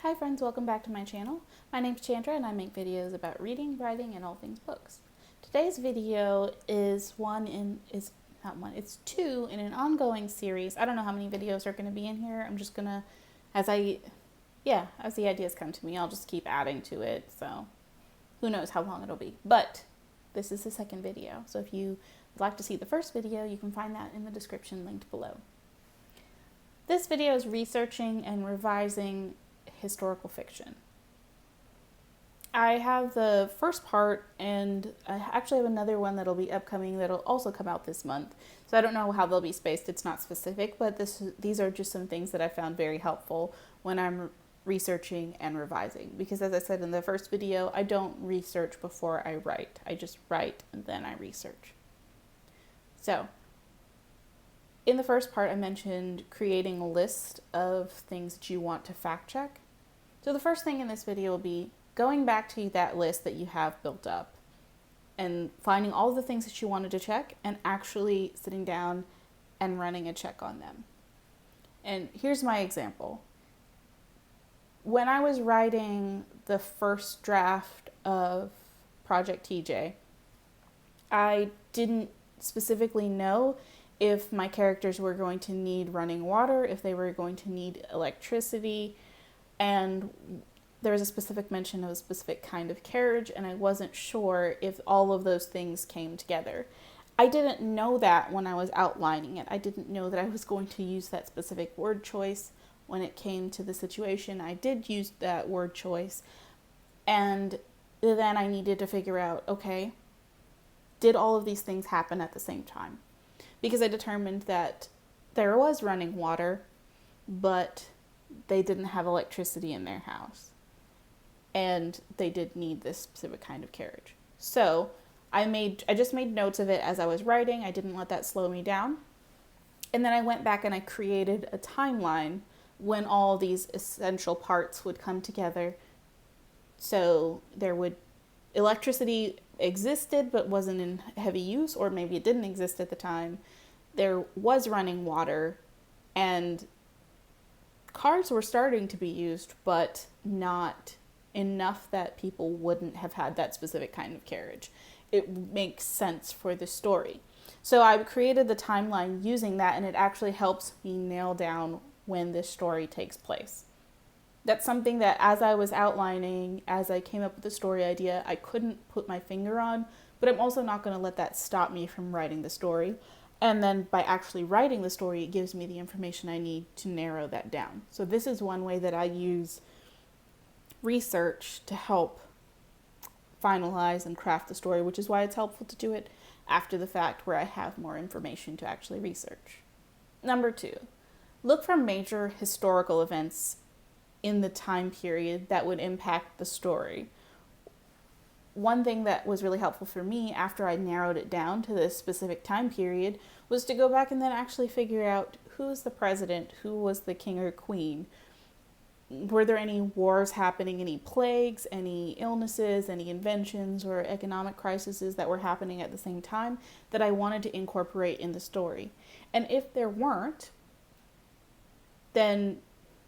Hi friends, welcome back to my channel. My name's Chandra and I make videos about reading, writing, and all things books. Today's video is it's two in an ongoing series. I don't know how many videos are going to be in here. I'm just gonna, as the ideas come to me, I'll just keep adding to it. So who knows how long it'll be. But this is the second video. So if you would like to see the first video, you can find that in the description linked below. This video is researching and revising historical fiction. I have the first part, and I actually have another one that'll be upcoming that'll also come out this month. So I don't know how they'll be spaced, it's not specific, but these are just some things that I found very helpful when I'm researching and revising. Because as I said in the first video, I don't research before I write. I just write and then I research. So in the first part, I mentioned creating a list of things that you want to fact check. So the first thing in this video will be going back to that list that you have built up and finding all the things that you wanted to check and actually sitting down and running a check on them. And here's my example. When I was writing the first draft of Project TJ, I didn't specifically know if my characters were going to need running water, if they were going to need electricity, and there was a specific mention of a specific kind of carriage, and I wasn't sure if all of those things came together. I didn't know that when I was outlining it. I didn't know that I was going to use that specific word choice when it came to the situation. I did use that word choice, and then I needed to figure out, okay, did all of these things happen at the same time? Because I determined that there was running water, but they didn't have electricity in their house. And they did need this specific kind of carriage. So I just made notes of it as I was writing. I didn't let that slow me down. And then I went back and I created a timeline when all these essential parts would come together. So electricity existed but wasn't in heavy use, or maybe it didn't exist at the time. There was running water, and cars were starting to be used, but not enough that people wouldn't have had that specific kind of carriage. It makes sense for the story. So I created the timeline using that, and it actually helps me nail down when this story takes place. That's something that as I was outlining, as I came up with the story idea, I couldn't put my finger on, but I'm also not going to let that stop me from writing the story. And then by actually writing the story, it gives me the information I need to narrow that down. So this is one way that I use research to help finalize and craft the story, which is why it's helpful to do it after the fact where I have more information to actually research. Number 2, look for major historical events in the time period that would impact the story. One thing that was really helpful for me after I narrowed it down to this specific time period was to go back and then actually figure out who was the president, who was the king or queen. Were there any wars happening, any plagues, any illnesses, any inventions, or economic crises that were happening at the same time that I wanted to incorporate in the story? And if there weren't, then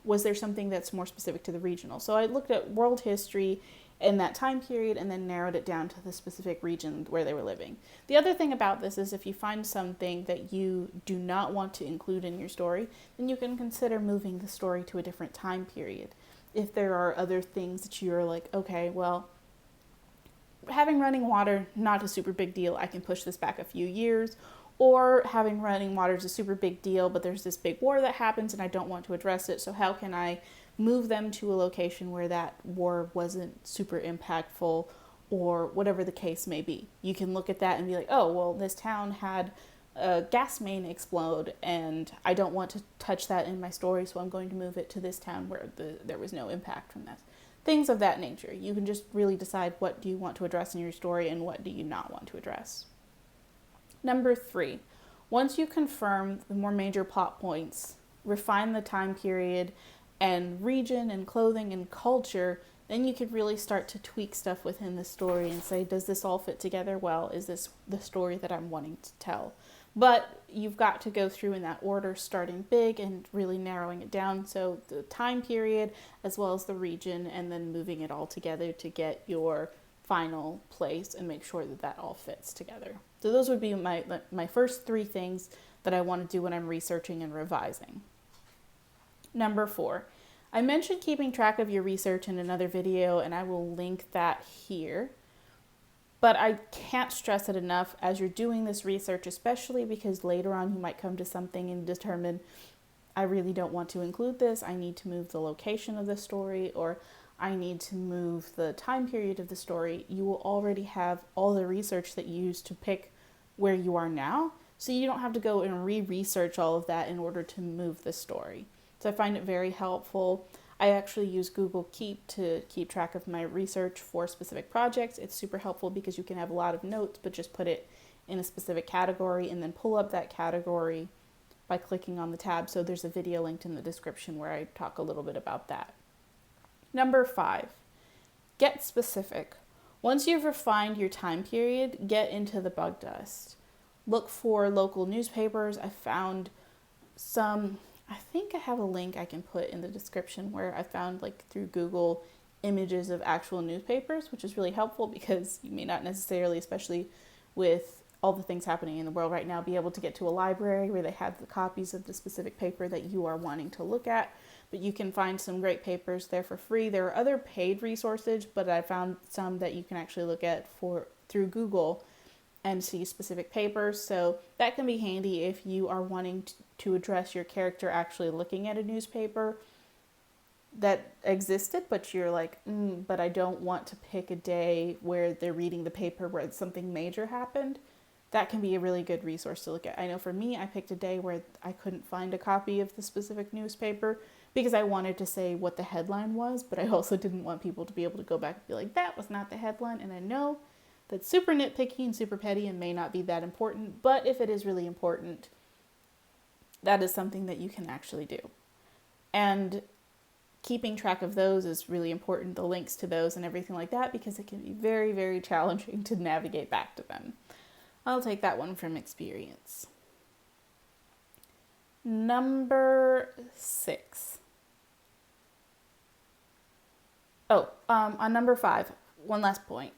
was there something that's more specific to the regional? So I looked at world history in that time period and then narrowed it down to the specific region where they were living. The other thing about this is if you find something that you do not want to include in your story, then you can consider moving the story to a different time period. If there are other things that you're like, okay, well, having running water, not a super big deal. I can push this back a few years. Or having running water is a super big deal, but there's this big war that happens and I don't want to address it. So how can I move them to a location where that war wasn't super impactful, or whatever the case may be? You can look at that and be like, oh, well, this town had a gas main explode and I don't want to touch that in my story, so I'm going to move it to this town where there was no impact from that. Things of that nature. You can just really decide what do you want to address in your story and what do you not want to address. Number 3, once you confirm the more major plot points, refine the time period and region and clothing and culture, then you could really start to tweak stuff within the story and say, does this all fit together well? Is this the story that I'm wanting to tell? But you've got to go through in that order, starting big and really narrowing it down. So the time period as well as the region, and then moving it all together to get your final place and make sure that that all fits together. So those would be my first 3 things that I want to do when I'm researching and revising. Number 4, I mentioned keeping track of your research in another video, and I will link that here. But I can't stress it enough as you're doing this research, especially because later on you might come to something and determine, I really don't want to include this. I need to move the location of the story, or I need to move the time period of the story. You will already have all the research that you used to pick where you are now. So you don't have to go and re-research all of that in order to move the story. So I find it very helpful. I actually use Google Keep to keep track of my research for specific projects. It's super helpful because you can have a lot of notes, but just put it in a specific category and then pull up that category by clicking on the tab. So there's a video linked in the description where I talk a little bit about that. Number 5, get specific. Once you've refined your time period, get into the bug dust. Look for local newspapers. I found some, I think I have a link I can put in the description where I found, like, through Google, images of actual newspapers, which is really helpful because you may not necessarily, especially with all the things happening in the world right now, be able to get to a library where they have the copies of the specific paper that you are wanting to look at. But you can find some great papers there for free. There are other paid resources, but I found some that you can actually look at through Google and see specific papers. So that can be handy if you are wanting to address your character actually looking at a newspaper that existed, but you're like, but I don't want to pick a day where they're reading the paper where something major happened. That can be a really good resource to look at. I know for me, I picked a day where I couldn't find a copy of the specific newspaper because I wanted to say what the headline was, but I also didn't want people to be able to go back and be like, that was not the headline. And I know that's super nitpicky and super petty and may not be that important, but if it is really important, that is something that you can actually do. And keeping track of those is really important, the links to those and everything like that, because it can be very, very challenging to navigate back to them. I'll take that one from experience. Number 6. On number 5, one last point.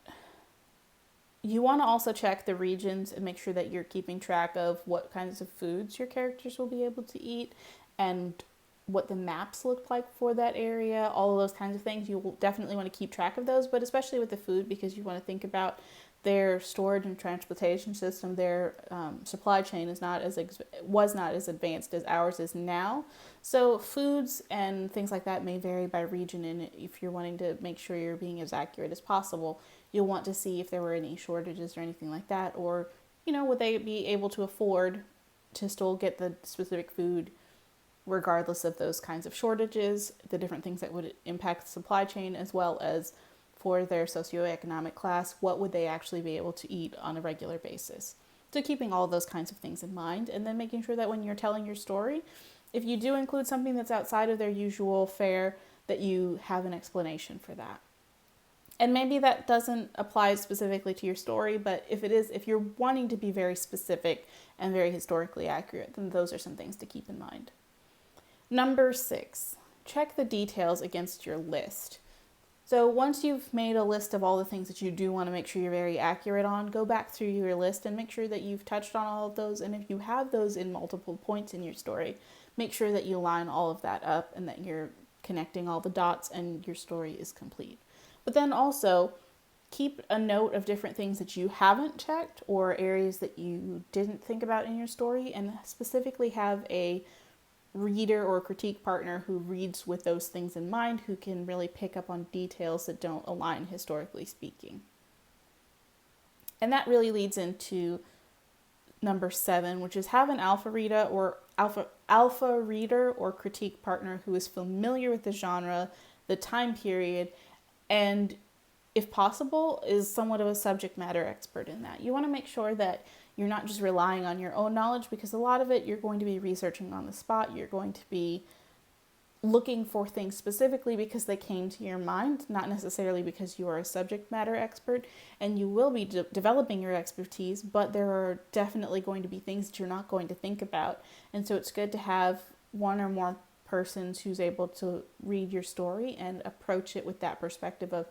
You want to also check the regions and make sure that you're keeping track of what kinds of foods your characters will be able to eat and what the maps look like for that area, all of those kinds of things. You will definitely want to keep track of those, but especially with the food, because you want to think about their storage and transportation system. Their supply chain was not as advanced as ours is now. So foods and things like that may vary by region, and if you're wanting to make sure you're being as accurate as possible, you'll want to see if there were any shortages or anything like that, or, would they be able to afford to still get the specific food regardless of those kinds of shortages, the different things that would impact the supply chain, as well as for their socioeconomic class, what would they actually be able to eat on a regular basis. So keeping all of those kinds of things in mind, and then making sure that when you're telling your story, if you do include something that's outside of their usual fare, that you have an explanation for that. And maybe that doesn't apply specifically to your story, but if it is, if you're wanting to be very specific and very historically accurate, then those are some things to keep in mind. Number 6, check the details against your list. So once you've made a list of all the things that you do want to make sure you're very accurate on, go back through your list and make sure that you've touched on all of those. And if you have those in multiple points in your story, make sure that you line all of that up and that you're connecting all the dots and your story is complete. But then also keep a note of different things that you haven't checked or areas that you didn't think about in your story, and specifically have a reader or critique partner who reads with those things in mind, who can really pick up on details that don't align historically speaking. And that really leads into number 7, which is have an alpha reader or critique partner who is familiar with the genre, the time period, and if possible, is somewhat of a subject matter expert in that. You want to make sure that you're not just relying on your own knowledge, because a lot of it you're going to be researching on the spot. You're going to be looking for things specifically because they came to your mind, not necessarily because you are a subject matter expert, and you will be developing your expertise, but there are definitely going to be things that you're not going to think about. And so it's good to have one or more persons who's able to read your story and approach it with that perspective of,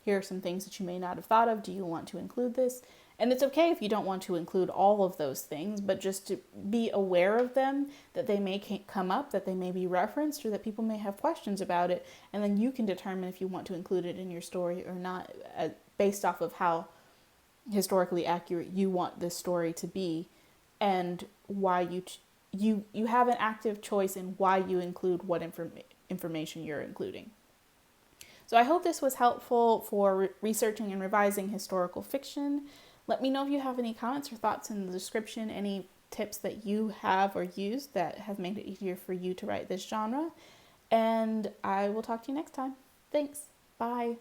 here are some things that you may not have thought of. Do you want to include this? And it's okay if you don't want to include all of those things, but just to be aware of them, that they may come up, that they may be referenced, or that people may have questions about it. And then you can determine if you want to include it in your story or not, based off of how historically accurate you want this story to be, and why you have an active choice in why you include what information you're including. So I hope this was helpful for researching and revising historical fiction. Let me know if you have any comments or thoughts in the description, any tips that you have or used that have made it easier for you to write this genre. And I will talk to you next time. Thanks. Bye.